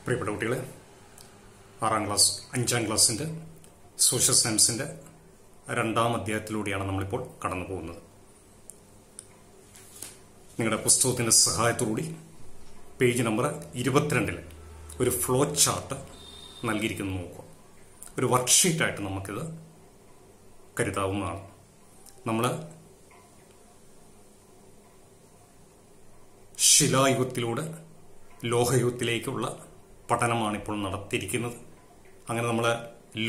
പ്രിയപ്പെട്ട കുട്ടികളെ, 6ാം ക്ലാസ് 5ാം ക്ലാസ്സിൻ്റെ സോഷ്യൽ സയൻസിൻ്റെ 2ാം അധ്യായത്തിലൂടെയാണ് നമ്മളിപ്പോൾ കടന്നു പോകുന്നത്. നിങ്ങളുടെ പുസ്തകത്തിൻ്റെ സഹായത്തോടുകൂടി പേജ് നമ്പർ 22 ഒരു ഫ്ലോ ചാർട്ട് നൽകിയിരിക്കുന്നു നോക്കുക. ഒരു വർക്ക്ഷീറ്റായിട്ട് നമുക്കിത് കരുതാവുന്നതാണ്. നമ്മൾ ശിലായുഗത്തിലൂടെ ലോഹയുഗത്തിലേക്കുള്ള പഠനമാണ് ഇപ്പോൾ നടത്തിയിരിക്കുന്നത്. അങ്ങനെ നമ്മൾ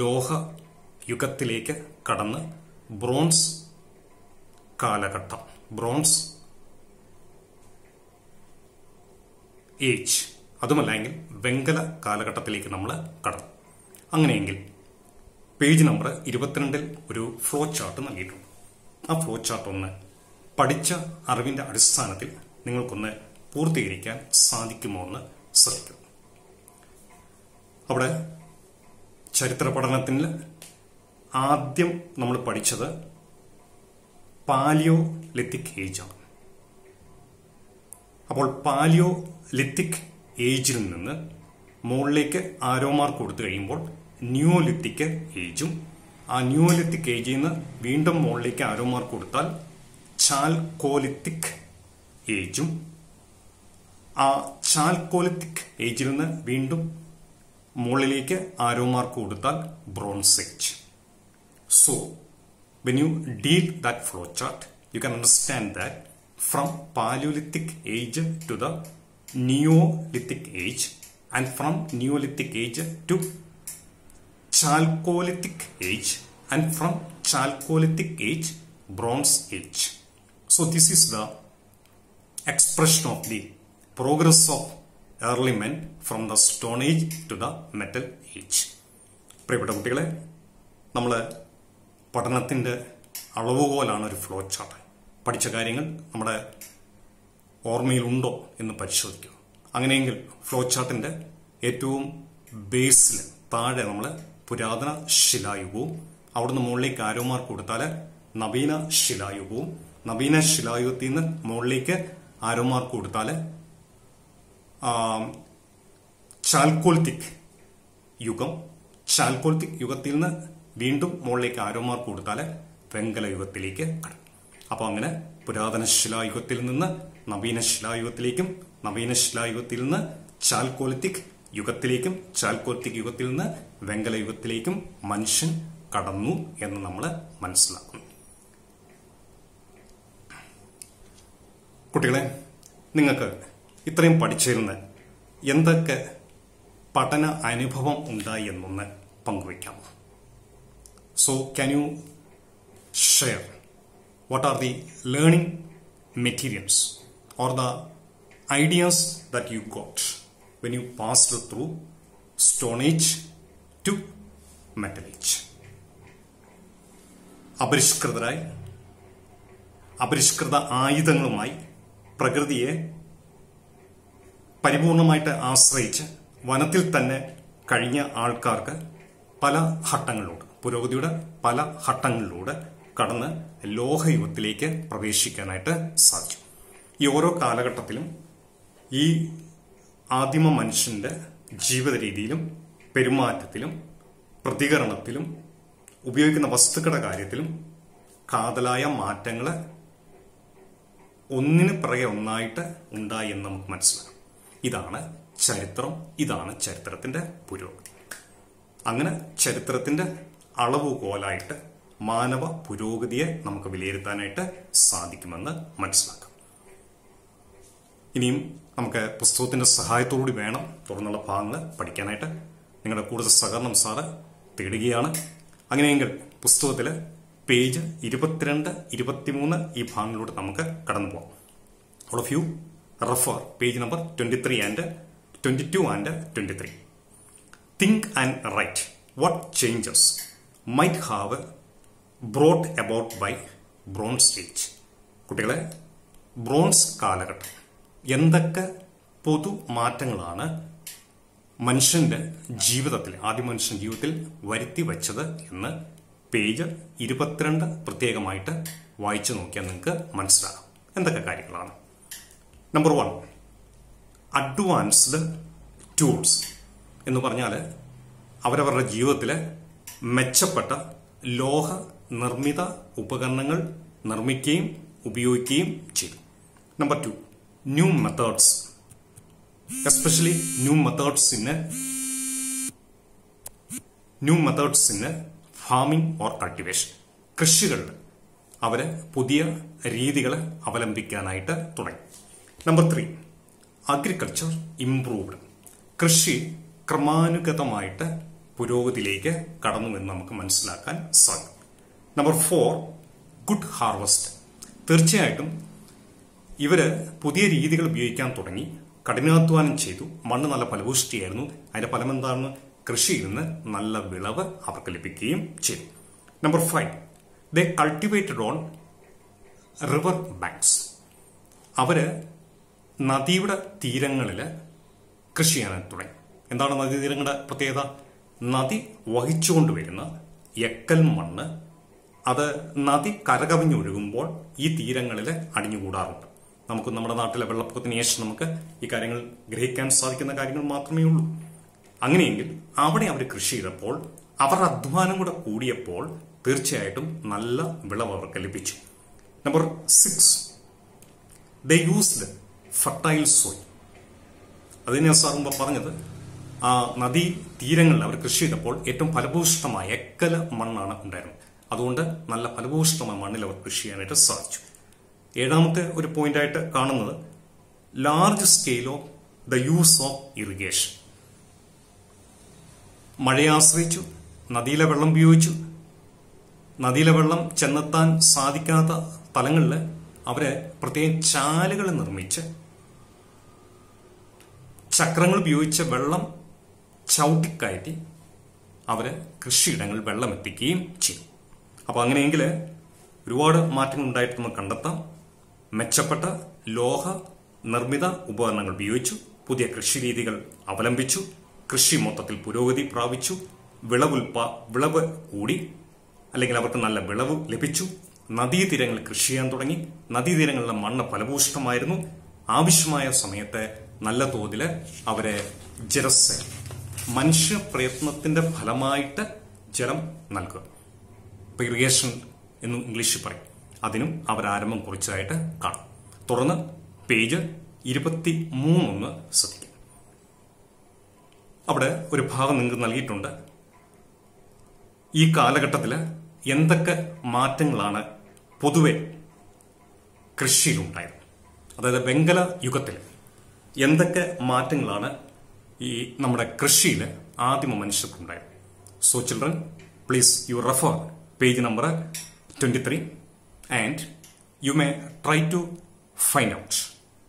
ലോഹയുഗത്തിലേക്ക് കടന്ന് ബ്രോൺസ് കാലഘട്ടം, ബ്രോൺസ് ഏജ്, അതുമല്ലെങ്കിൽ വെങ്കല കാലഘട്ടത്തിലേക്ക് നമ്മൾ കടന്നു. അങ്ങനെയെങ്കിൽ പേജ് നമ്പർ 22 ഒരു ഫ്ലോ ചാർട്ട് നൽകിയിട്ടുണ്ട്. ആ ഫ്ലോ ചാർട്ട് ഒന്ന് പഠിച്ച അറിവിന്റെ അടിസ്ഥാനത്തിൽ നിങ്ങൾക്കൊന്ന് പൂർത്തീകരിക്കാൻ സാധിക്കുമോ എന്ന് ശ്രദ്ധിക്കും. അവിടെ ചരിത്ര പഠനത്തിൽ ആദ്യം നമ്മൾ പഠിച്ചത് പാലിയോലിത്തിക് ഏജാണ്. അപ്പോൾ പാലിയോലിത്തിക് ഏജിൽ നിന്ന് മുകളിലേക്ക് ആരോ മാർക്ക് കൊടുത്തു കഴിയുമ്പോൾ ന്യൂലിത്തിക് ഏജും, ആ ന്യൂലിത്തിക് ഏജിൽ നിന്ന് വീണ്ടും മുകളിലേക്ക് ആരോ മാർക്ക് കൊടുത്താൽ ചാൽക്കോലിത്തിക് ഏജും, ആ ചാൽക്കോലിത്തിക് ഏജിൽ നിന്ന് വീണ്ടും മുകളിലേക്ക് ആരോ മാർക്ക് കൊടുത്താൽ bronze age. So when you deal that flow chart, you can understand that from Paleolithic age to the Neolithic age, and from Neolithic age to Chalcolithic age, and from Chalcolithic age Bronze age. So this is the expression of the progress of early men from the Stone Age to the Metal Age. പ്രിയപ്പെട്ട കുട്ടികളെ, നമ്മൾ പഠനത്തിൻ്റെ അളവുകോലാണ് ഒരു flow chart. പഠിച്ച കാര്യങ്ങൾ നമ്മുടെ ഓർമ്മയിലുണ്ടോ എന്ന് പരിശോധിക്കുക. അങ്ങനെയെങ്കിൽ ഫ്ലോ ചാർട്ടിൻ്റെ ഏറ്റവും ബേസിൽ താഴെ നമ്മൾ പുരാതന ശിലായുഗവും, അവിടുന്ന് മുകളിലേക്ക് ആരോ മാർക്ക് കൊടുത്താൽ നവീന ശിലായുഗവും, നവീന ശിലായുഗത്തിൽ നിന്ന് മുകളിലേക്ക് ആരോ മാർക്ക് കൊടുത്താൽ ചാൽക്കോലിത്തിക് യുഗം, ചാൽക്കോലിത്തിക് യുഗത്തിൽ നിന്ന് വീണ്ടും മുകളിലേക്ക് ആരോ മാർക്ക് കൊടുത്താൽ വെങ്കല യുഗത്തിലേക്ക് കടക്കും. അപ്പോൾ അങ്ങനെ പുരാതന ശിലായുഗത്തിൽ നിന്ന് നവീന ശിലായുഗത്തിലേക്കും, നവീന ശിലായുഗത്തിൽ നിന്ന് ചാൽക്കോലിത്തിക് യുഗത്തിലേക്കും, ചാൽക്കോലിത്തിക് യുഗത്തിൽ നിന്ന് വെങ്കല യുഗത്തിലേക്കും മനുഷ്യൻ കടന്നു എന്ന് നമ്മൾ മനസ്സിലാക്കുന്നു. കുട്ടികളെ, നിങ്ങൾക്ക് ഇത്രയും പഠിച്ചിരുന്ന എന്തൊക്കെ പഠന അനുഭവം ഉണ്ടായി എന്നൊന്ന് പങ്കുവയ്ക്കാമോ? So can you share what are the learning materials or the ideas that you got when you passed through Stone Age to Metal Age? അപരിഷ്കൃത ആയുധങ്ങളുമായി പ്രകൃതിയെ പരിപൂർണമായിട്ട് ആശ്രയിച്ച് വനത്തിൽ തന്നെ കഴിഞ്ഞ ആൾക്കാർക്ക് പല ഘട്ടങ്ങളിലൂടെ, പുരോഗതിയുടെ പല ഘട്ടങ്ങളിലൂടെ കടന്ന് ലോഹയുഗത്തിലേക്ക് പ്രവേശിക്കാനായിട്ട് സാധിച്ചു. ഈ ഓരോ കാലഘട്ടത്തിലും ഈ ആദിമ മനുഷ്യന്റെ ജീവിത രീതിയിലും പെരുമാറ്റത്തിലും പ്രതികരണത്തിലും ഉപയോഗിക്കുന്ന വസ്തുക്കളുടെ കാര്യത്തിലും കാതലായ മാറ്റങ്ങൾ ഒന്നിന് പിറകെ ഒന്നായിട്ട് ഉണ്ടായി എന്ന് നമുക്ക് മനസ്സിലാക്കാം. ഇതാണ് ചരിത്രം, ഇതാണ് ചരിത്രത്തിന്റെ പുരോഗതി. അങ്ങനെ ചരിത്രത്തിന്റെ അളവുകോലായിട്ട് മാനവ പുരോഗതിയെ നമുക്ക് വിലയിരുത്താനായിട്ട് സാധിക്കുമെന്ന് മനസ്സിലാക്കാം. ഇനിയും നമുക്ക് പുസ്തകത്തിന്റെ സഹായത്തോടുകൂടി വേണം തുടർന്നുള്ള ഭാഗങ്ങൾ പഠിക്കാനായിട്ട്. നിങ്ങളുടെ കൂടുതൽ സഹകരണം സാറ് തേടുകയാണ്. അങ്ങനെയെങ്കിൽ പുസ്തകത്തിൽ പേജ് 22, 23 ഈ ഭാഗങ്ങളിലൂടെ നമുക്ക് കടന്നു പോകാം. All of U refer page number 23 and 22 and 23. Think and write what changes might have brought about by Bronze Age. കുട്ടികളെ, ബ്രോൺസ് കാലഘട്ടം എന്തൊക്കെ പൊതു മാറ്റങ്ങളാണ് മനുഷ്യന്റെ ജീവിതത്തിൽ, ആദ്യ മനുഷ്യൻ ജീവിതത്തിൽ വരുത്തി വച്ചത് എന്ന് പേജ് 22 പ്രത്യേകമായിട്ട് വായിച്ചു നോക്കിയാൽ നിങ്ങൾക്ക് മനസ്സിലാകും എന്തൊക്കെ കാര്യങ്ങളാണ്. നമ്പർ 1, advanced tools എന്ന് പറഞ്ഞാൽ അവരവരുടെ ജീവിതത്തിൽ മെച്ചപ്പെട്ട ലോഹ നിർമ്മിത ഉപകരണങ്ങൾ നിർമ്മിക്കുകയും ഉപയോഗിക്കുകയും ചെയ്തു. Number 2, new methods, especially new methods in farming or cultivation. കൃഷികളിൽ അവര് പുതിയ രീതികൾ അവലംബിക്കാനായിട്ട് തുടങ്ങി. Number 3, agriculture improved. കൃഷി ക്രമാനുഗതമായിട്ട് പുരോഗതിയിലേക്ക് കടന്നുവെന്ന് നമുക്ക് മനസ്സിലാക്കാൻ സാധിക്കും. Number 4, good harvest. തീർച്ചയായിട്ടും ഇവര് പുതിയ രീതികൾ ഉപയോഗിക്കാൻ തുടങ്ങി, കഠിനാധ്വാനം ചെയ്തു, മണ്ണ് നല്ല ഫലഭൂഷ്ടിയായിരുന്നു. അതിന്റെ ഫലം എന്താണ്? കൃഷിയിൽ നിന്ന് നല്ല വിളവ് അവർക്ക് ലഭിക്കുകയും ചെയ്തു. Number 5, they cultivated on river banks. അവര് നദിയുടെ തീരങ്ങളിൽ കൃഷി ചെയ്യാൻ തുടങ്ങി. എന്താണ് നദീതീരങ്ങളുടെ പ്രത്യേകത? നദി വഹിച്ചുകൊണ്ടുവരുന്ന എക്കൽ മണ്ണ് അത് നദി കരകവിഞ്ഞൊഴുകുമ്പോൾ ഈ തീരങ്ങളിൽ അടിഞ്ഞുകൂടാറുണ്ട്. നമുക്ക് നമ്മുടെ നാട്ടിലെ വെള്ളപ്പൊക്കത്തിന് ശേഷം നമുക്ക് ഈ കാര്യങ്ങൾ ഗ്രഹിക്കാൻ സാധിക്കുന്ന കാര്യങ്ങൾ മാത്രമേ ഉള്ളൂ. അങ്ങനെയെങ്കിൽ അവിടെ അവർ കൃഷി ചെയ്തപ്പോൾ അവരുടെ അധ്വാനം കൂടെ കൂടിയപ്പോൾ തീർച്ചയായിട്ടും നല്ല വിളവ് അവർക്ക് ലഭിച്ചു. Number 6, they used fertile soil. അതിനെ സാർ മുമ്പ് പറഞ്ഞത്, ആ നദീ തീരങ്ങളിൽ അവർ കൃഷി ചെയ്തപ്പോൾ ഏറ്റവും ഫലഭൂഷ്ടമായ എക്കല മണ്ണാണ് ഉണ്ടായിരുന്നത്. അതുകൊണ്ട് നല്ല ഫലഭൂഷ്ടമായ മണ്ണിൽ അവർ കൃഷി ചെയ്യാനായിട്ട് സാധിച്ചു. 7ാമത്തെ ഒരു പോയിന്റായിട്ട് കാണുന്നത് large scale of the use of irrigation. മഴയെ ആശ്രയിച്ചു, നദിയിലെ വെള്ളം ഉപയോഗിച്ചു. നദിയിലെ വെള്ളം ചെന്നെത്താൻ സാധിക്കാത്ത സ്ഥലങ്ങളിൽ അവര് പ്രത്യേകം ചാലുകൾ നിർമ്മിച്ച് ചക്രങ്ങൾ ഉപയോഗിച്ച് വെള്ളം ചവിട്ടിക്കയറ്റി അവര് കൃഷിയിടങ്ങളിൽ വെള്ളം എത്തിക്കുകയും ചെയ്തു. അപ്പൊ അങ്ങനെയെങ്കിൽ ഒരുപാട് മാറ്റങ്ങൾ ഉണ്ടായിട്ട് നമുക്ക് കണ്ടെത്താം. മെച്ചപ്പെട്ട ലോഹ നിർമ്മിത ഉപകരണങ്ങൾ ഉപയോഗിച്ചു, പുതിയ കൃഷി രീതികൾ അവലംബിച്ചു, കൃഷി മൊത്തത്തിൽ പുരോഗതി പ്രാപിച്ചു, വിളവ് കൂടി, അല്ലെങ്കിൽ അവർക്ക് നല്ല വിളവ് ലഭിച്ചു. നദീതീരങ്ങളിൽ കൃഷി ചെയ്യാൻ തുടങ്ങി. നദീതീരങ്ങളിലെ മണ്ണ് ഫലഭൂഷ്ടമായിരുന്നു. ആവശ്യമായ സമയത്ത് നല്ല തോതിൽ അവരെ ജലസേ മനുഷ്യ പ്രയത്നത്തിന്റെ ഫലമായിട്ട് ജലം നൽകുക, ഇറിഗേഷൻ എന്ന് ഇംഗ്ലീഷിൽ പറയും. അതിനും അവർ ആരംഭം കുറിച്ചതായിട്ട് കാണാം. തുടർന്ന് പേജ് 23 ശ്രദ്ധിക്കും. അവിടെ ഒരു ഭാഗം നിങ്ങൾക്ക് നൽകിയിട്ടുണ്ട്. ഈ കാലഘട്ടത്തിൽ എന്തൊക്കെ മാറ്റങ്ങളാണ് പൊതുവെ കൃഷിയിലുണ്ടായത്, അതായത് വെങ്കല യുഗത്തിൽ എന്തൊക്കെ മാറ്റങ്ങളാണ് ഈ നമ്മുടെ കൃഷിയിൽ ആദിമ മനുഷ്യർക്കുണ്ടായത്. So children, please you refer page number 23 and you may try to find out.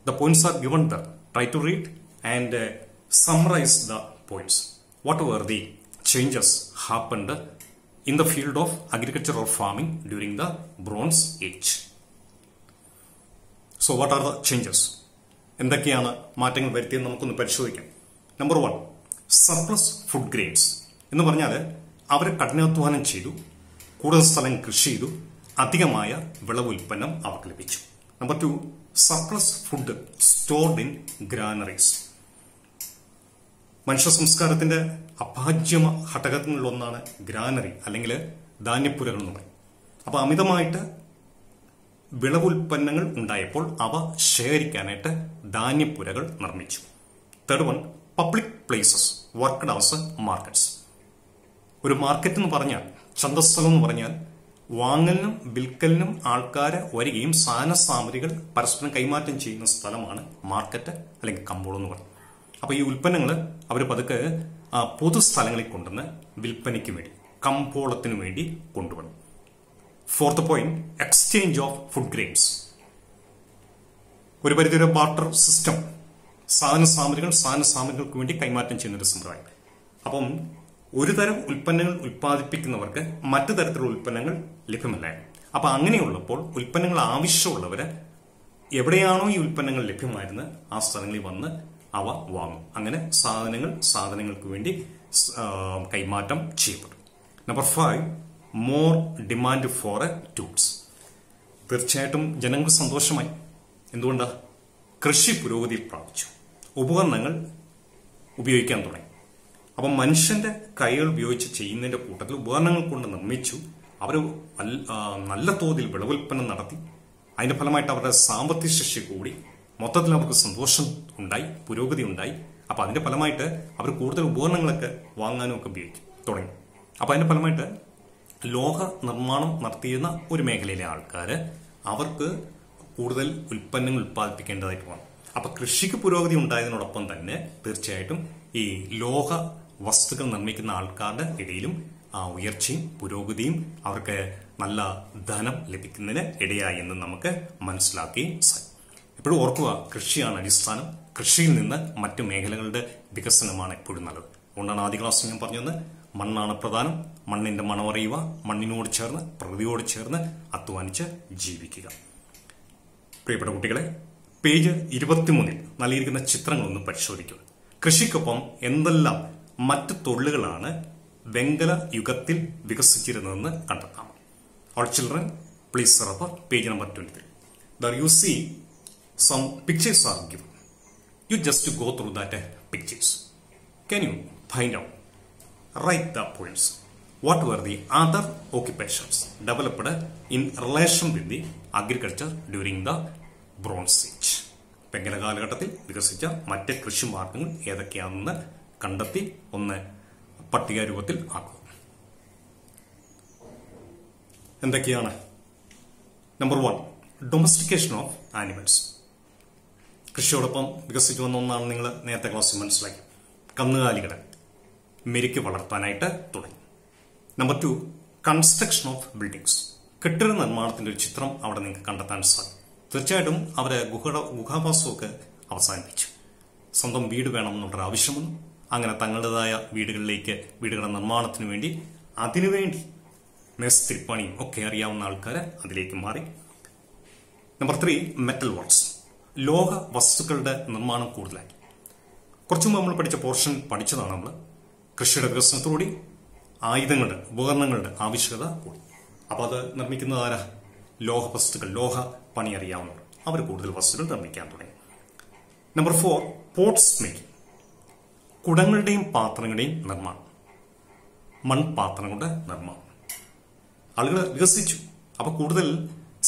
The points are given there. Try to read and summarize the points. What were the changes happened in the field of agriculture or farming during the Bronze Age? So what are the changes? എന്തൊക്കെയാണ് മാറ്റങ്ങൾ വരുത്തിയെന്ന് നമുക്കൊന്ന് പരിശോധിക്കാം. Number 1, surplus food grains എന്ന് പറഞ്ഞാൽ അവർ കഠിനാധ്വാനം ചെയ്തു, കൂടുതൽ സ്ഥലം കൃഷി ചെയ്തു, അധികമായ വിളവ് ഉൽപ്പന്നം അവർക്ക് ലഭിച്ചു. Number 2, surplus food stored in granaries. മനുഷ്യ സംസ്കാരത്തിന്റെ അഭാജ്യമ ഘടകങ്ങളിലൊന്നാണ് ഗ്രാനറി അല്ലെങ്കിൽ ധാന്യപ്പുരകൾ എന്ന് പറയും. അപ്പൊ അമിതമായിട്ട് വിളവുൽപ്പന്നങ്ങൾ ഉണ്ടായപ്പോൾ അവ ശേഖരിക്കാനായിട്ട് ധാന്യപ്പുരകൾ നിർമ്മിച്ചു. Third one, public places worked as markets. ഒരു മാർക്കറ്റ് എന്ന് പറഞ്ഞാൽ, ചന്തസ്ഥലം എന്ന് പറഞ്ഞാൽ വാങ്ങലിനും വിൽക്കലിനും ആൾക്കാരെ വരികയും സാധന സാമഗ്രികൾ പരസ്പരം കൈമാറ്റം ചെയ്യുന്ന സ്ഥലമാണ് മാർക്കറ്റ് അല്ലെങ്കിൽ കമ്പോളം എന്ന് പറയും. അപ്പൊ ഈ ഉൽപ്പന്നങ്ങൾ അവർ പതുക്കെ പൊതുസ്ഥലങ്ങളിൽ കൊണ്ടുവന്ന് വിൽപ്പനയ്ക്ക് വേണ്ടി, കമ്പോളത്തിന് വേണ്ടി കൊണ്ടുവന്നു. Fourth point, exchange of food grains. ഒരു പരിധിവരെ ബാർട്ടർ സിസ്റ്റം, സാധന സാമഗ്രികൾക്ക് വേണ്ടി കൈമാറ്റം ചെയ്യുന്ന ഒരു സമ്പ്രദായം. അപ്പം ഒരു തരം ഉൽപ്പന്നങ്ങൾ ഉൽപ്പാദിപ്പിക്കുന്നവർക്ക് മറ്റു തരത്തിലുള്ള ഉൽപ്പന്നങ്ങൾ ലഭ്യമല്ലായിരുന്നു. അപ്പൊ അങ്ങനെയുള്ളപ്പോൾ ഉൽപ്പന്നങ്ങൾ ആവശ്യമുള്ളവര് എവിടെയാണോ ഈ ഉൽപ്പന്നങ്ങൾ ലഭ്യമായിരുന്നത് ആ സ്ഥലങ്ങളിൽ വന്ന് അവ വാങ്ങും. അങ്ങനെ സാധനങ്ങൾക്ക് വേണ്ടി കൈമാറ്റം ചെയ്യപ്പെടും. Number 5, more demand for tools. തീർച്ചയായിട്ടും ജനങ്ങൾക്ക് സന്തോഷമായി. എന്തുകൊണ്ടാ? കൃഷി പുരോഗതി പ്രാപിച്ചു, ഉപകരണങ്ങൾ ഉപയോഗിക്കാൻ തുടങ്ങി. അപ്പം മനുഷ്യന്റെ കൈകൾ ഉപയോഗിച്ച് ചെയ്യുന്നതിന്റെ കൂട്ടത്തിൽ ഉപകരണങ്ങൾ കൊണ്ട് നിർമ്മിച്ചു. അവർ നല്ല തോതിൽ വിളവുൽപ്പന്നം നടത്തി. അതിന്റെ ഫലമായിട്ട് അവരുടെ സാമ്പത്തിക ശേഷി കൂടി. മൊത്തത്തിൽ അവർക്ക് സന്തോഷം ഉണ്ടായി, പുരോഗതി ഉണ്ടായി. അപ്പൊ അതിന്റെ ഫലമായിട്ട് അവർ കൂടുതൽ ഉപകരണങ്ങളൊക്കെ വാങ്ങാനും ഒക്കെ ഉപയോഗിക്കും തുടങ്ങി. അപ്പൊ അതിന്റെ ഫലമായിട്ട് ലോഹ നിർമ്മാണം നടത്തിയിരുന്ന ഒരു മേഖലയിലെ ആൾക്കാര് അവർക്ക് കൂടുതൽ ഉൽപ്പന്നങ്ങൾ ഉൽപ്പാദിപ്പിക്കേണ്ടതായിട്ട് വന്നു. അപ്പൊ കൃഷിക്ക് പുരോഗതി ഉണ്ടായതിനോടൊപ്പം തന്നെ തീർച്ചയായിട്ടും ഈ ലോഹ വസ്തുക്കൾ നിർമ്മിക്കുന്ന ആൾക്കാരുടെ ഇടയിലും ആ ഉയർച്ചയും പുരോഗതിയും അവർക്ക് നല്ല ധനം ലഭിക്കുന്നതിന് ഇടയായി എന്ന് നമുക്ക് മനസ്സിലാക്കുകയും സാധിക്കും. എപ്പോഴും ഓർക്കുക, കൃഷിയാണ് അടിസ്ഥാനം. കൃഷിയിൽ നിന്ന് മറ്റു മേഖലകളുടെ വികസനമാണ് എപ്പോഴും നല്ലത്. അതുകൊണ്ടാണ് ആദ്യ ക്ലാസ്സിൽ ഞാൻ പറഞ്ഞത്, മണ്ണാണ് പ്രധാനം. മണ്ണിന്റെ മണമറിയുക, മണ്ണിനോട് ചേർന്ന് പ്രകൃതിയോട് ചേർന്ന് അധ്വാനിച്ച് ജീവിക്കുക. പ്രിയപ്പെട്ട കുട്ടികളെ, പേജ് 23 നൽകിയിരിക്കുന്ന ചിത്രങ്ങളൊന്ന് പരിശോധിക്കുക. കൃഷിക്കൊപ്പം എന്തെല്ലാം മറ്റ് തൊഴിലുകളാണ് വെങ്കല യുഗത്തിൽ വികസിച്ചിരുന്നതെന്ന് കണ്ടെത്താം. All children, please refer page number 23. There you see some pictures are given. You just go through that pictures. Can you find out? Write the points. What were the other occupations developed in relation with the agriculture during the Bronze Age? വെങ്കല കാലഘട്ടത്തിൽ വികസിച്ച മറ്റ് കൃഷി മാർഗങ്ങൾ ഏതൊക്കെയാണെന്ന് കണ്ടെത്തി ഒന്ന് പട്ടിക രൂപത്തിൽ ആക്കുക. എന്തൊക്കെയാണ്? Number 1, domestication of animals. കൃഷിയോടൊപ്പം വികസിച്ചു വന്ന ഒന്നാണ് നിങ്ങൾ നേരത്തെ ക്ലാസ്സിൽ മനസ്സിലാക്കി. കന്നുകാലികളെ മെരുക്കി വളർത്താനായിട്ട് തുടങ്ങി. Number 2, construction of buildings. കെട്ടിട നിർമ്മാണത്തിന്റെ ഒരു ചിത്രം അവിടെ നിങ്ങൾക്ക് കണ്ടെത്താൻ സാധിക്കും. തീർച്ചയായിട്ടും അവര് ഗുഹാവാസമൊക്കെ അവസാനിപ്പിച്ചു. സ്വന്തം വീട് വേണമെന്നുള്ളൊരു ആവശ്യം വന്നു. അങ്ങനെ തങ്ങളുടേതായ വീടുകളുടെ നിർമ്മാണത്തിന് വേണ്ടി അതിനുവേണ്ടി മേസ്തിരിപ്പണിയും ഒക്കെ അറിയാവുന്ന ആൾക്കാർ അതിലേക്ക് മാറി. Number 3, metal works. ലോഹ വസ്തുക്കളുടെ നിർമ്മാണം കൂടുതലായി. കുറച്ചു മുമ്പ് നമ്മൾ പഠിച്ച പോർഷൻ പഠിച്ചതാണ് നമ്മൾ. കൃഷിയുടെ വികസനത്തോടുകൂടി ആയുധങ്ങളുടെ ഉപകരണങ്ങളുടെ ആവശ്യകത കൂടി. അപ്പൊ അത് നിർമ്മിക്കുന്നത് ആരാ? ലോഹ വസ്തുക്കൾ, ലോഹ പണി അറിയാവുന്നവർ. അവർ കൂടുതൽ വസ്തുക്കൾ നിർമ്മിക്കാൻ തുടങ്ങി. Number 4, pots making. കുടങ്ങളുടെയും പാത്രങ്ങളുടെയും നിർമ്മാണം, മൺപാത്രങ്ങളുടെ നിർമ്മാണം. ആളുകൾ വികസിച്ചു. അപ്പൊ കൂടുതൽ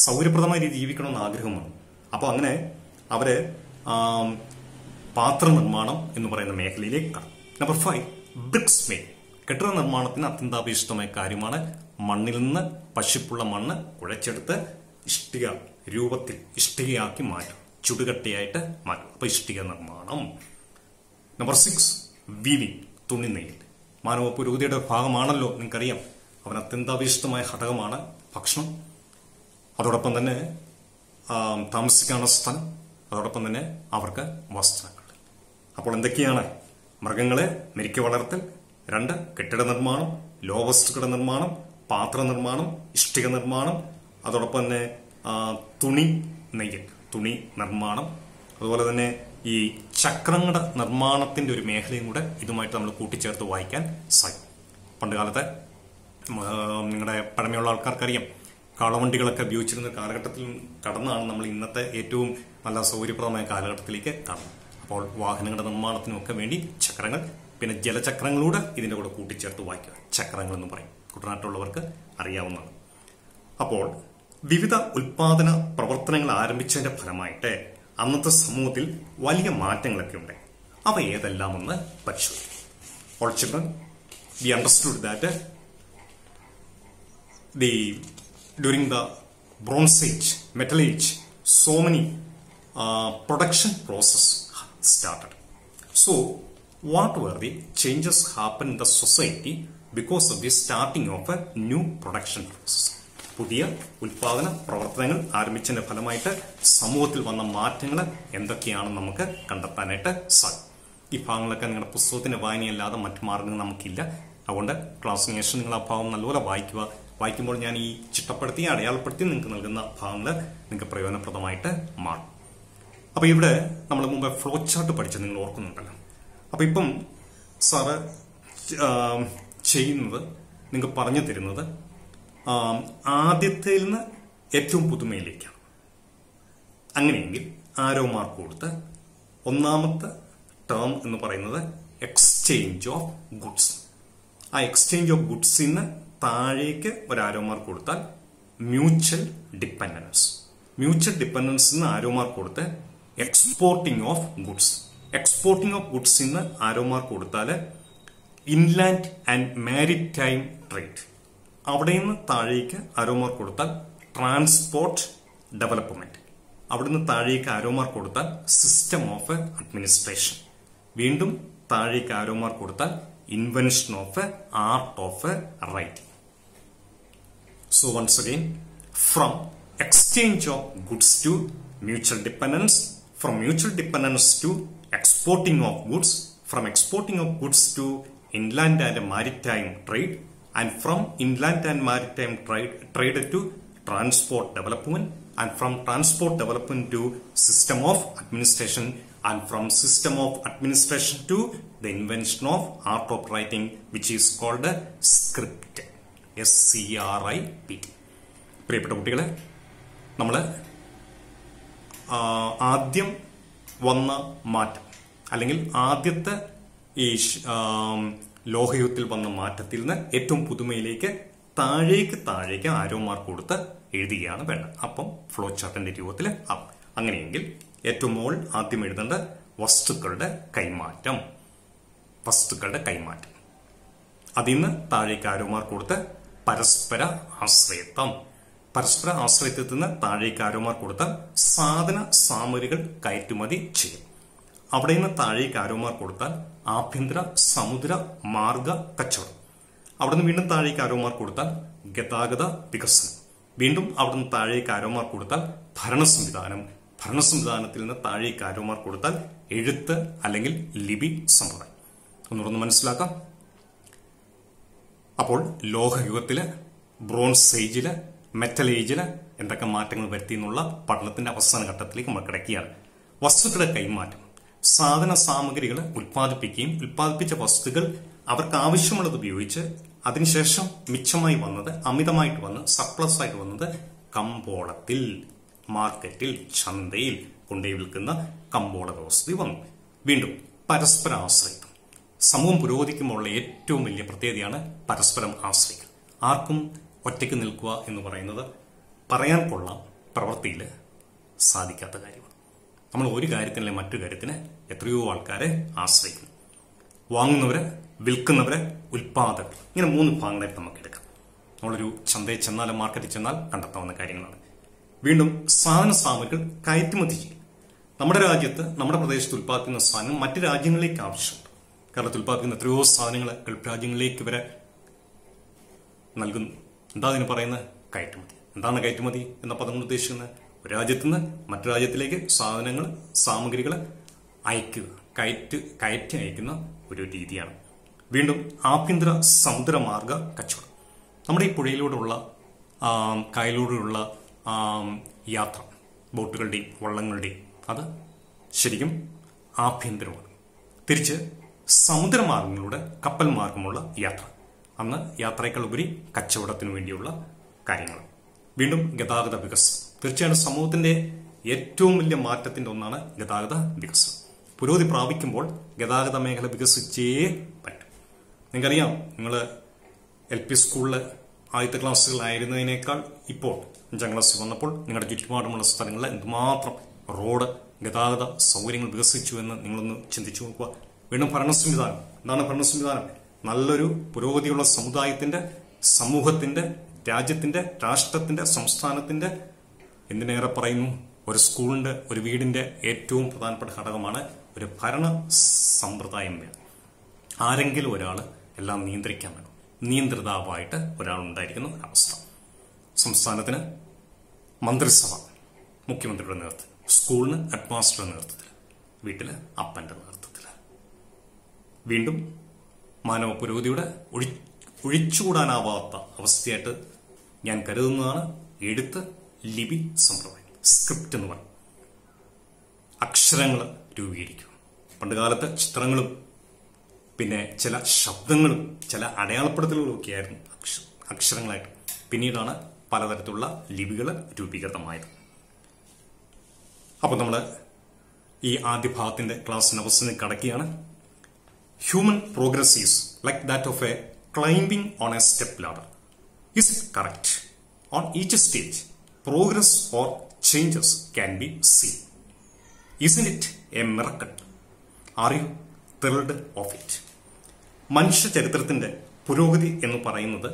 സൗകര്യപ്രദമായ രീതി ജീവിക്കണമെന്ന് ആഗ്രഹം വന്നു. അപ്പൊ അങ്ങനെ അവര് പാത്ര നിർമ്മാണം എന്ന് പറയുന്ന മേഖലയിലേക്ക് കടന്നു. Number 5, bricks making. കെട്ടിട നിർമ്മാണത്തിന് അത്യന്താപേക്ഷിതമായ കാര്യമാണ് മണ്ണിൽ നിന്ന് പശിപ്പുള്ള മണ്ണ് കുഴച്ചെടുത്ത് ഇഷ്ടിക രൂപത്തിൽ ഇഷ്ടികയാക്കി മാറ്റും, ചുടുകട്ടയായിട്ട് മാറ്റും. അപ്പൊ ഇഷ്ടിക നിർമ്മാണം. നമ്പർ 6, വീവിംഗ്, തുണി നെയ്യൽ. മാനവ പുരോഗതിയുടെ ഭാഗമാണല്ലോ, നിങ്ങൾക്കറിയാം. അവൻ അത്യന്താപേക്ഷിതമായ ഘടകമാണ് ഭക്ഷണം, അതോടൊപ്പം തന്നെ താമസിക്കാനുള്ള സ്ഥലം, അതോടൊപ്പം തന്നെ അവർക്ക് വസ്ത്രങ്ങൾ. അപ്പോൾ എന്തൊക്കെയാണ്? മൃഗങ്ങളെ മെരുക്കി വളർത്തൽ. 2, കെട്ടിട നിർമ്മാണം, ലോഹവസ്തുക്കളുടെ നിർമ്മാണം, പാത്ര നിർമ്മാണം, ഇഷ്ടിക നിർമ്മാണം, അതോടൊപ്പം തന്നെ തുണി നെയ്യൽ, തുണി നിർമ്മാണം. അതുപോലെ തന്നെ ഈ ചക്രങ്ങളുടെ നിർമ്മാണത്തിന്റെ ഒരു മേഖലയും കൂടെ ഇതുമായിട്ട് നമ്മൾ കൂട്ടിച്ചേർത്ത് വായിക്കാൻ സാധിക്കും. പണ്ടുകാലത്തെ നിങ്ങളുടെ പഴമയുള്ള ആൾക്കാർക്കറിയാം, കാളവണ്ടികളൊക്കെ ഉപയോഗിച്ചിരുന്ന കാലഘട്ടത്തിൽ കടന്നാണ് നമ്മൾ ഇന്നത്തെ ഏറ്റവും നല്ല സൗകര്യപ്രദമായ കാലഘട്ടത്തിലേക്ക് കടന്നു. അപ്പോൾ വാഹനങ്ങളുടെ നിർമ്മാണത്തിനുമൊക്കെ വേണ്ടി ചക്രങ്ങൾ, പിന്നെ ജലചക്രങ്ങളൂടെ ഇതിന്റെ കൂടെ കൂട്ടിച്ചേർത്ത് വായിക്കുക. ചക്രങ്ങൾ എന്ന് പറയും. കുട്ടനാട്ടുള്ളവർക്ക് അറിയാവുന്നതാണ്. അപ്പോൾ വിവിധ ഉൽപാദന പ്രവർത്തനങ്ങൾ ആരംഭിച്ചതിന്റെ ഫലമായിട്ട് അന്നത്തെ സമൂഹത്തിൽ വലിയ മാറ്റങ്ങളൊക്കെ ഉണ്ട്. അവ ഏതെല്ലാമെന്ന് പരിശോധിക്കും. All children, we understood that during the Bronze Age, Metal Age, so many production process started. So, what were the changes happened in the society because of the starting of a new production process? പുതിയ ഉൽപാദന പ്രവർത്തനങ്ങൾ ആരംഭിച്ചതിന്റെ ഫലമായിട്ട് സമൂഹത്തിൽ വന്ന മാറ്റങ്ങൾ എന്തൊക്കെയാണെന്ന് നമുക്ക് കണ്ടെത്താനായിട്ട് സാധിക്കും. ഈ ഭാഗങ്ങളൊക്കെ നിങ്ങളുടെ പുസ്തകത്തിന്റെ വായനയല്ലാതെ മറ്റു മാർഗങ്ങൾ നമുക്കില്ല. അതുകൊണ്ട് ക്ലാസ്സിന് ശേഷം നിങ്ങൾ ആ ഭാഗം നല്ലപോലെ വായിക്കുക. വായിക്കുമ്പോൾ ഞാൻ ഈ ചിട്ടപ്പെടുത്തി അടയാളപ്പെടുത്തി നിങ്ങൾക്ക് നൽകുന്ന ഭാഗങ്ങൾ നിങ്ങൾക്ക് പ്രയോജനപ്രദമായിട്ട് മാറും. അപ്പൊ ഇവിടെ നമ്മൾ മുമ്പ് ഫ്ലോ ചാർട്ട് പഠിച്ചത് നിങ്ങൾ ഓർക്കുന്നുണ്ടല്ലോ. അപ്പൊ ഇപ്പം സാറ് ചെയ്യുന്നത്, നിങ്ങൾക്ക് പറഞ്ഞു തരുന്നത് ആദ്യത്തിൽ നിന്ന് ഏറ്റവും പുതുമയിലേക്കാണ്. അങ്ങനെയെങ്കിൽ ആരോ മാർക്ക് കൊടുത്ത് ഒന്നാമത്തെ ടേം എന്ന് പറയുന്നത് എക്സ്റ്റെൻഷൻ എക്സ്ചേഞ്ച് ഓഫ് ഗുഡ്സ്. ആ എക്സ്ചേഞ്ച് ഓഫ് ഗുഡ്സിന്ന് താഴേക്ക് ഒരു ആരോ മാർക്ക് കൊടുത്താൽ മ്യൂച്വൽ ഡിപ്പെൻഡൻസ്. മ്യൂച്വൽ ഡിപ്പെൻഡൻസിന് ആരോ മാർക്ക് കൊടുത്ത് exporting of goods. Exporting of goods ഇന്ന് ആരോ മാർക്ക് കൊടുത്താൽ ഇൻലാൻഡ് ആൻഡ് മാരിടൈം ട്രേഡ്. അവിടെ നിന്ന് താഴേക്ക് ആരോ മാർക്ക് കൊടുത്താൽ ട്രാൻസ്പോർട്ട് ഡെവലപ്മെന്റ്. അവിടെ നിന്ന് താഴേക്ക് ആരോ മാർക്ക് കൊടുത്താൽ സിസ്റ്റം ഓഫ് അഡ്മിനിസ്ട്രേഷൻ. വീണ്ടും താഴേക്ക് ആരോ മാർക്ക് കൊടുത്താൽ invention of art of writing. So once again, from exchange of goods to mutual dependence, from mutual dependence to exporting of goods, from exporting of goods to inland and maritime trade, and from inland and maritime trade to transport development, and from transport development to system of administration, and from system of administration to the invention of art of writing, which is called script. SCRIPT. പ്രിയപ്പെട്ട കുട്ടികളെ, നമ്മൾ ആദ്യം വന്ന മാറ്റം അല്ലെങ്കിൽ ആദ്യത്തെ ഈ ലോഹയുഗത്തിൽ വന്ന മാറ്റത്തിൽ നിന്ന് ഏറ്റവും പുതുമയിലേക്ക് താഴേക്ക് ആരോ മാർക്ക് കൊടുത്ത് എഴുതുകയാണ് വേണ്ടത്. അപ്പം ഫ്ലോ ചാർട്ടിന്റെ രൂപത്തിൽ ആവും. അങ്ങനെയെങ്കിൽ ഏറ്റവും മുകളിൽ ആദ്യം എഴുതേണ്ട വസ്തുക്കളുടെ കൈമാറ്റം. അതിന്ന് താഴേക്ക് ആരോ മാർക്ക് കൊടുത്ത് പരസ്പര ആശ്രയത്വം. പരസ്പര ആശ്രയത്വത്തിൽ നിന്ന് താഴേക്ക് ആരോ മാർക്ക് കൊടുത്താൽ സാധന സാമഗ്രികൾ കയറ്റുമതി ചെയ്യും. അവിടെ നിന്ന് താഴേക്ക് ആരോ മാർക്ക് കൊടുത്താൽ ആഭ്യന്തര സമുദ്ര മാർഗ കച്ചവടം. അവിടെ നിന്ന് വീണ്ടും താഴേക്ക് ആരോ മാർക്ക് കൊടുത്താൽ ഗതാഗത വികസനം. വീണ്ടും അവിടെ നിന്ന് താഴേക്ക് ആരോ മാർക്ക് കൊടുത്താൽ ഭരണസംവിധാനം. ഭരണസംവിധാനത്തിൽ നിന്ന് താഴേക്ക് ആരോ മാർക്ക് കൊടുത്താൽ എഴുത്ത് അല്ലെങ്കിൽ ലിപി സമ്പ്രദായം. ഒന്നുകൂടെ മനസ്സിലാക്കാം. അപ്പോൾ ലോഹയുഗത്തില്, ബ്രോൺസ് ഏജില്, മെറ്റൽ ഏജില് എന്തൊക്കെ മാറ്റങ്ങൾ വരുത്തി എന്നുള്ള പഠനത്തിന്റെ അവസാന ഘട്ടത്തിലേക്ക് നമ്മൾ കിടക്കുകയാണ്. വസ്തുക്കളുടെ കൈമാറ്റം. സാധന സാമഗ്രികൾ ഉൽപ്പാദിപ്പിക്കുകയും ഉൽപ്പാദിപ്പിച്ച വസ്തുക്കൾ അവർക്ക് ആവശ്യമുള്ളത് ഉപയോഗിച്ച് അതിനുശേഷം മിച്ചമായി വന്നത്, അമിതമായിട്ട് വന്ന് സർപ്ലസ് ആയിട്ട് വന്നത് കമ്പോളത്തിൽ, മാർക്കറ്റിൽ, ചന്തയിൽ കൊണ്ടുപോയി വിൽക്കുന്ന കമ്പോള വ്യവസ്ഥ വന്നു. വീണ്ടും പരസ്പര ആശ്രയം. സമൂഹം പുരോഗതിക്കുമ്പോഴുള്ള ഏറ്റവും വലിയ പ്രത്യേകതയാണ് പരസ്പരം ആശ്രയിക്കൽ. ആർക്കും ഒറ്റയ്ക്ക് നിൽക്കുക എന്ന് പറയുന്നത് പറയാൻ കൊള്ളാം, പ്രവൃത്തിയിൽ സാധിക്കാത്ത കാര്യമാണ്. നമ്മൾ ഒരു കാര്യത്തിനല്ലേ മറ്റു കാര്യത്തിന് എത്രയോ ആൾക്കാരെ ആശ്രയിക്കുന്നു. വാങ്ങുന്നവരെ, വിൽക്കുന്നവരെ, ഉൽപ്പാദകർ, ഇങ്ങനെ 3 ഭാഗങ്ങളായിട്ട് നമുക്ക് എടുക്കാം. നമ്മളൊരു ചന്തയിൽ ചെന്നാൽ, മാർക്കറ്റിൽ ചെന്നാൽ കണ്ടെത്താവുന്ന കാര്യങ്ങളാണ്. വീണ്ടും സാധന സാമഗ്രികൾ കയറ്റുമതി ചെയ്യും. നമ്മുടെ രാജ്യത്ത്, നമ്മുടെ പ്രദേശത്ത് ഉൽപ്പാദിക്കുന്ന സാധനം മറ്റു രാജ്യങ്ങളിലേക്ക് ആവശ്യമുണ്ട്. കേരളത്തിൽ ഉൽപ്പാദിക്കുന്ന എത്രയോ സാധനങ്ങൾ ഗൾഫ് രാജ്യങ്ങളിലേക്ക് വരെ നൽകുന്നു. എന്താ അതിന് പറയുന്നത്? കയറ്റുമതി. എന്താണ് കയറ്റുമതി എന്ന പദം കൊണ്ട് ഉദ്ദേശിക്കുന്നത്? ഒരു രാജ്യത്ത് നിന്ന് മറ്റു രാജ്യത്തിലേക്ക് സാധനങ്ങൾ, സാമഗ്രികൾ അയക്കുക, കയറ്റി അയക്കുന്ന ഒരു രീതിയാണ്. വീണ്ടും ആഭ്യന്തര സമുദ്രമാർഗ കച്ചവടം. നമ്മുടെ ഈ പുഴയിലൂടെയുള്ള, കായലിലൂടെയുള്ള യാത്ര, ബോട്ടുകളുടെയും വള്ളങ്ങളുടെയും, അത് ശരിക്കും ആഭ്യന്തരമാണ്. തിരിച്ച് സമുദ്രമാർഗങ്ങളുടെ, കപ്പൽ മാർഗമുള്ള യാത്ര, അന്ന് യാത്രയേക്കാൾ ഉപരി കച്ചവടത്തിനു വേണ്ടിയുള്ള കാര്യങ്ങൾ. വീണ്ടും ഗതാഗത വികസനം. തീർച്ചയായും സമൂഹത്തിന്റെ ഏറ്റവും വലിയ മാറ്റത്തിന്റെ ഒന്നാണ് ഗതാഗത വികസനം. പുരോഗതി പ്രാപിക്കുമ്പോൾ ഗതാഗത മേഖല വികസിച്ചേ പറ്റും. നിങ്ങൾക്കറിയാം, നിങ്ങൾ LP സ്കൂളിൽ ആദ്യത്തെ ക്ലാസ്സുകളായിരുന്നതിനേക്കാൾ ഇപ്പോൾ 5ാം ക്ലാസ്സിൽ വന്നപ്പോൾ നിങ്ങളുടെ ചുറ്റുപാടുമുള്ള സ്ഥലങ്ങളിൽ എന്തുമാത്രം റോഡ്, ഗതാഗത സൗകര്യങ്ങൾ വികസിച്ചു എന്ന് നിങ്ങളൊന്ന് ചിന്തിച്ചു നോക്കുക. വീണ്ടും ഭരണ സംവിധാനം. എന്താണ് ഭരണ സംവിധാനം? നല്ലൊരു പുരോഗതിയുള്ള സമുദായത്തിന്റെ, സമൂഹത്തിന്റെ, രാജ്യത്തിന്റെ, രാഷ്ട്രത്തിന്റെ, സംസ്ഥാനത്തിന്റെ, എന്തിനേറെ പറയുന്നു, ഒരു സ്കൂളിന്റെ, ഒരു വീടിന്റെ ഏറ്റവും പ്രധാനപ്പെട്ട ഘടകമാണ് ഒരു ഭരണ സമ്പ്രദായം വേണം. ആരെങ്കിലും ഒരാൾ എല്ലാം നിയന്ത്രിക്കാൻ വേണം. നിയന്ത്രിതാവായിട്ട് ഒരാൾ ഉണ്ടായിരിക്കുന്ന അവസ്ഥ. സംസ്ഥാനത്തിന് മന്ത്രിസഭ, മുഖ്യമന്ത്രിയുടെ നേതൃത്വത്തിൽ, സ്കൂളിന് ഹെഡ്മാസ്റ്ററുടെ നേതൃത്വത്തിൽ, വീട്ടില് അപ്പന്റെ നേതൃത്വത്തിൽ. വീണ്ടും മാനവ പുരോഗതിയുടെ ഒഴിച്ചുകൂടാനാവാത്ത അവസ്ഥയായിട്ട് ഞാൻ കരുതുന്നതാണ് എഴുത്ത്, ലിപി സമ്പ്രദായം. സ്ക്രിപ്റ്റ് എന്ന് പറയും. അക്ഷരങ്ങൾ രൂപീകരിക്കുക. പണ്ടുകാലത്ത് ചിത്രങ്ങളും പിന്നെ ചില ശബ്ദങ്ങളും ചില അടയാളപ്പെടുത്തലുകളും ഒക്കെയായിരുന്നു അക്ഷരങ്ങളായിട്ട്. പിന്നീടാണ് പലതരത്തിലുള്ള ലിപികൾ രൂപീകൃതമായത്. അപ്പോൾ നമ്മൾ ഈ ആദ്യ ഭാഗത്തിന്റെ ക്ലാസ്സിന് അവസാനം കടക്കുകയാണ്. human progress is like that of a climbing on a step ladder. Is it correct? On each stage, progress or changes can be seen. Isn't it a miracle? Are you thrilled of it? മനുഷ്യ ചരിത്രത്തിന്റെ പുരോഗതി എന്ന് പറയുന്നത്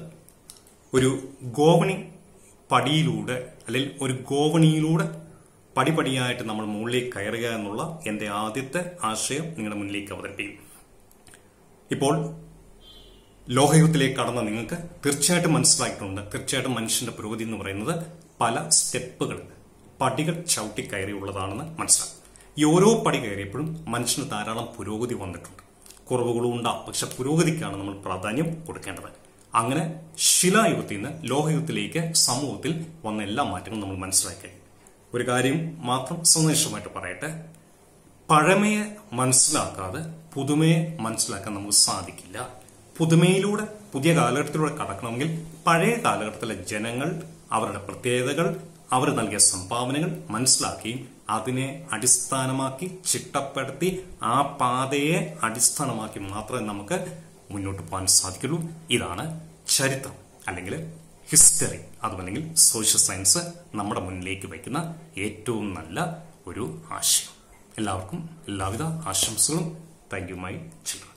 ഒരു ഗോവണി പടിയിലൂടെ അല്ലെങ്കിൽ ഒരു ഗോവണിയിലൂടെ പടിപടിയായിട്ട് നമ്മൾ മുകളിലേക്ക് കയറുക എന്നുള്ള എൻ്റെ ആദ്യത്തെ ആശയം നിങ്ങളുടെ മുന്നിലേക്ക് അവതരിപ്പിക്കും. ഇപ്പോൾ ലോകയുഗത്തിലേക്ക് കടന്ന നിങ്ങൾക്ക് തീർച്ചയായിട്ടും മനസ്സിലായിട്ടുണ്ട്. തീർച്ചയായിട്ടും മനുഷ്യന്റെ പുരോഗതി എന്ന് പറയുന്നത് പല സ്റ്റെപ്പുകൾ, പടികൾ ചവിട്ടി കയറിയുള്ളതാണെന്ന് മനസ്സിലാക്കും. ഈ ഓരോ പടി കയറിയപ്പോഴും മനുഷ്യന് ധാരാളം പുരോഗതി വന്നിട്ടുണ്ട്. കുറവുകളും ഉണ്ടാവും, പക്ഷെ പുരോഗതിക്കാണ് നമ്മൾ പ്രാധാന്യം കൊടുക്കേണ്ടത്. അങ്ങനെ ശിലായുഗത്തിൽ നിന്ന് ലോകയുഗത്തിലേക്ക് സമൂഹത്തിൽ വന്ന എല്ലാ മാറ്റങ്ങളും നമ്മൾ മനസ്സിലാക്കി. ഒരു കാര്യം മാത്രം സന്ദേശമായിട്ട് പറയട്ടെ, പഴമയെ മനസ്സിലാക്കാതെ പുതുമയെ മനസ്സിലാക്കാൻ നമുക്ക് സാധിക്കില്ല. പുതുമയിലൂടെ പുതിയ കാലഘട്ടത്തിലൂടെ കടക്കണമെങ്കിൽ പഴയ കാലഘട്ടത്തിലെ ജനങ്ങൾ അവരുടെ പ്രത്യേകതകൾ, അവർ നൽകിയ സംഭാവനകൾ മനസ്സിലാക്കി അതിനെ അടിസ്ഥാനമാക്കി ചിട്ടപ്പെടുത്തി ആ പാതയെ അടിസ്ഥാനമാക്കി മാത്രമേ നമുക്ക് മുന്നോട്ട് പോകാൻ സാധിക്കുള്ളൂ. ഇതാണ് ചരിത്രം അല്ലെങ്കിൽ ഹിസ്റ്ററി, അതുമല്ലെങ്കിൽ സോഷ്യൽ സയൻസ് നമ്മുടെ മുന്നിലേക്ക് വയ്ക്കുന്ന ഏറ്റവും നല്ല ഒരു ആശയം. എല്ലാവർക്കും എല്ലാവിധ ആശംസകളും. Thank you my children.